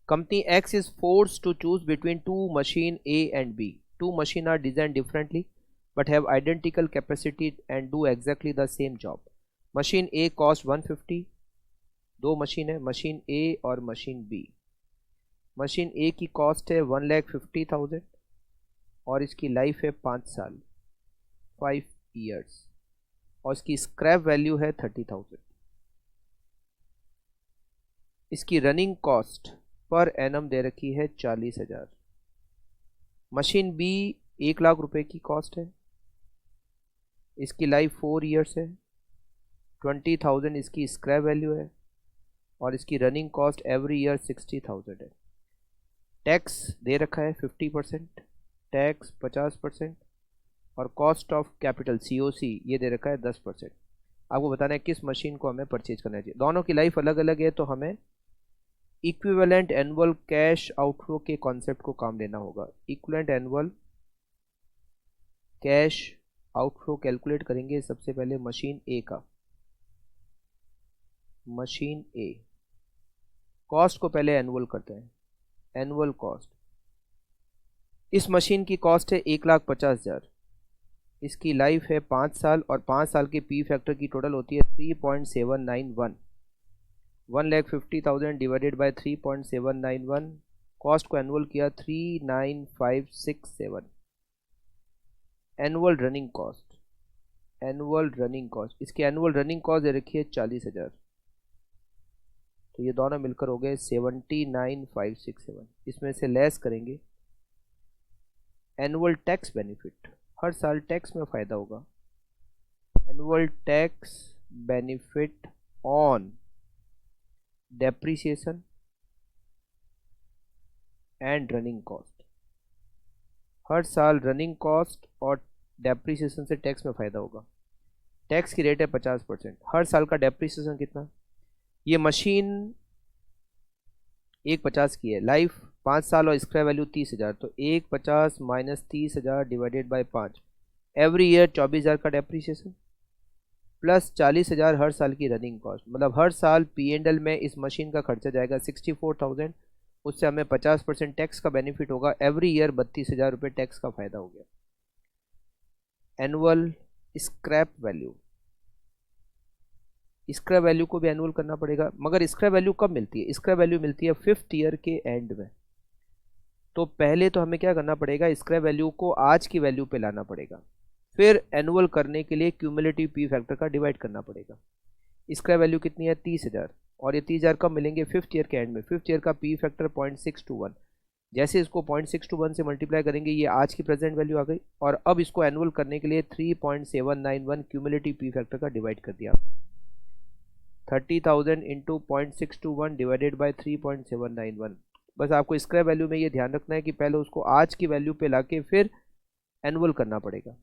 Company X is forced to choose between two machine A and B. Two machines are designed differently but have identical capacity and do exactly the same job. Machine A cost 150, दो machine है, machine A और machine B. Machine A की cost है 1,50,000 और इसकी life है 5 साल, 5 years, और इसकी स्क्रैप वैल्यू है 30,000. इसकी रनिंग कॉस्ट पर एनम दे रखी है 40,000. मशीन B 1 लाख रुपए की कॉस्ट है, इसकी लाइफ 4 years है, 20,000 इसकी स्क्रैप वैल्यू है और इसकी रनिंग कॉस्ट एवरी ईयर 60,000 है. टैक्स दे रखा है 50%, टैक्स 50% और कॉस्ट ऑफ कैपिटल COC ये दे रखा है 10%. आपको बताना है किस मशीन को हमें परचेज करना चाहिए. दोनों की लाइफ अलग अलग है तो हमें इक्विवेलेंट एनुअल कैश आउटफ्लो के कॉन्सेप्ट को काम लेना होगा. Equivalent annual cash outflow calculate करेंगे सबसे पहले मशीन ए का. मशीन ए कॉस्ट को पहले एनुअल करते हैं. एनुअल कॉस्ट, इस मशीन की कॉस्ट है 1,50,000, इसकी लाइफ है 5 साल और 5 साल के पी फैक्टर की टोटल होती है 3.791. 1,50,000 डिवाइडेड बाय 3.791, कॉस्ट को एनुअल किया 39567. Annual running cost, annual running cost, इसकी एनुअल रनिंग कॉस्ट दे रखी है 40,000, तो ये दोनों मिलकर हो गए 79,567. इसमें से लेस करेंगे एनुअल टैक्स बेनिफिट, हर साल टैक्स में फ़ायदा होगा. Annual tax benefit on depreciation and running cost, हर साल रनिंग कॉस्ट और डेप्रिसिएशन से टैक्स में फ़ायदा होगा. टैक्स की रेट है 50%. हर साल का डेप्रिसिएशन कितना, ये मशीन 1,50 की है, लाइफ 5 साल और स्क्रैप वैल्यू 30,000, तो 1,50 minus 30,000 divided by 5, every year 24,000 का डेप्रिसिएशन प्लस 40,000 हर साल की रनिंग कॉस्ट. मतलब हर साल P&L में इस मशीन का खर्चा जाएगा 64,000, उससे हमें 50% टैक्स का बेनिफिट होगा. एवरी ईयर 32,000 रुपये टैक्स का फ़ायदा हो गया. Annual scrap value, scrap value को भी एनुअल करना पड़ेगा, मगर स्क्रैप वैल्यू कब मिलती है, स्क्रैप वैल्यू मिलती है 5th ईयर के एंड में. तो पहले तो हमें क्या करना पड़ेगा, स्क्रैप वैल्यू को आज की वैल्यू पे लाना पड़ेगा, फिर एनुअल करने के लिए क्यूमुलेटिव पी फैक्टर का डिवाइड करना पड़ेगा. स्क्रैप वैल्यू कितनी है 30,000 और ये 30,000 कब मिलेंगे 5th ईयर के एंड में. 5th ईयर का पी फैक्टर 0.621, जैसे इसको 0.621 से मल्टीप्लाई करेंगे ये आज की प्रेजेंट वैल्यू आ गई. और अब इसको एनुअल करने के लिए 3.791 क्यूमुलेटिव पी फैक्टर का डिवाइड कर दिया. 30,000 इंटू 0.621 डिवाइडेड बाई 3.791. बस आपको स्क्रैप वैल्यू में ये ध्यान रखना है कि पहले उसको आज की वैल्यू पे लाके फिर एनुअल करना पड़ेगा.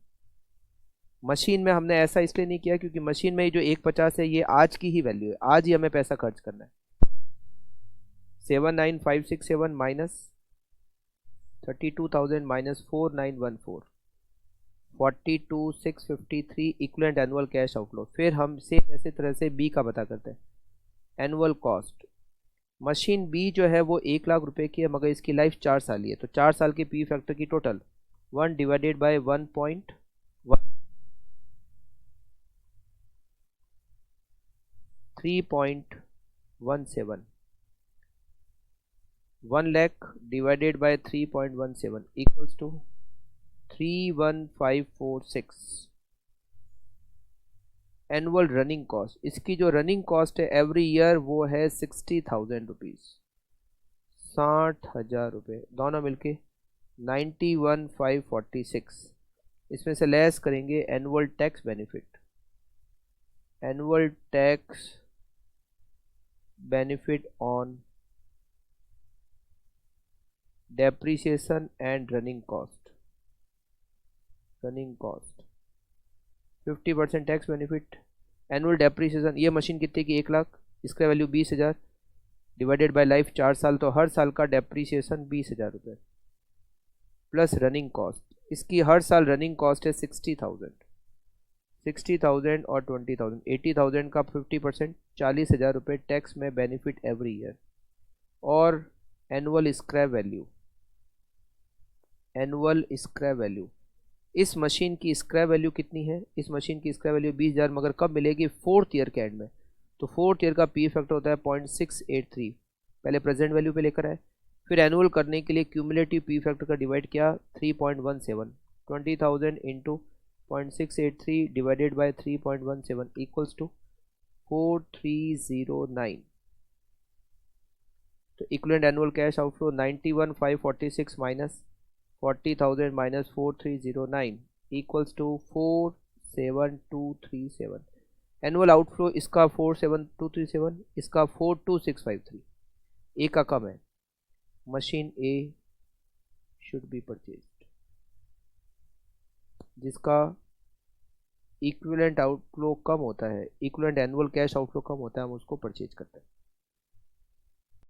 मशीन में हमने ऐसा इसलिए नहीं किया क्योंकि मशीन में ये जो 1,50 है ये आज की ही वैल्यू है, आज ही हमें पैसा खर्च करना है. 79,567 minus 32,000 minus 4,914, 42,653 equivalent annual cash outflow. फिर हम सेम ऐसे तरह से बी का पता करते हैं. एनुअल कॉस्ट, मशीन बी जो है वो 1 लाख रुपए की है मगर इसकी लाइफ 4 साल ही है, तो 4 साल की पी फैक्टर की total 1 divided by 1.1, 3.17, 1 lakh divided by 3.17 equals to 31546. Annual running cost, इसकी जो रनिंग कॉस्ट है एवरी ईयर वो है 60,000 रुपीज़, 60,000 रुपये, दोनों मिलके 91,546. इसमें से लेस करेंगे annual tax benefit. Annual tax benefit on depreciation and running cost. Running cost 50% tax benefit. Annual depreciation, ये मशीन कितने की 1 लाख, इसका वैल्यू 20,000 डिवाइडेड बाय लाइफ 4 साल, तो हर साल का डेप्रिसिएशन 20,000 रुपये प्लस रनिंग कॉस्ट. इसकी हर साल रनिंग कॉस्ट है 60,000, 60,000 और 20,000, 80,000 का 50%, 40,000 रुपये टैक्स में बेनिफिट एवरी ईयर. और annual scrap value, annual scrap value, इस मशीन की स्क्रैप वैल्यू कितनी है? इस मशीन की स्क्रैप वैल्यू 20,000, मगर कब मिलेगी? 4th ईयर के एंड में। तो 4th ईयर का पी फैक्टर होता है 0.683, पहले प्रेजेंट वैल्यू पे लेकर आए, फिर एनुअल करने के लिए क्यूमुलेटिव पी फैक्टर का डिवाइड किया 3.17, 20,000 into 0.683 divided by 3.17 equals to 4309। तो equivalent annual cash outflow 91,546 minus 40,000 minus 4309 equals to 47237। Annual outflow इसका 47237, इसका 42653, ए का कम है। Machine A should be purchased, जिसका इक्विवेलेंट आउटफ्लो कम होता है, इक्विवेलेंट एनुअल कैश आउटफ्लो कम होता है, हम उसको परचेज करते हैं।